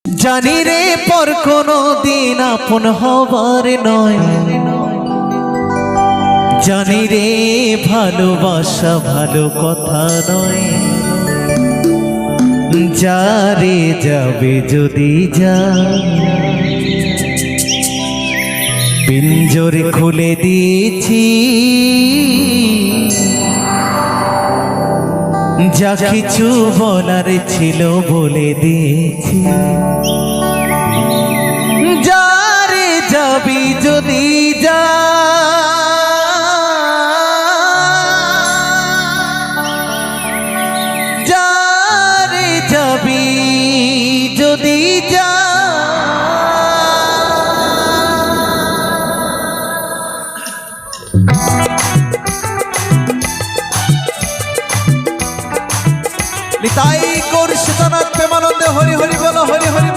জানি রে পর কোনো দিন আপন হবার নয়, জানি রে ভালোবাসা ভালো কথা নয়। যারে যাবে যদি যা, পিঞ্জরে খুলে দিয়েছি, যা কিছু বলার ছিল বলে দিয়েছি। যারে যাবি যদি যা, যারে যাবি যদি যা, নিতাই গৌর সীতানাথ প্রেমানন্দে হরি হরি বলো, হরি হরি।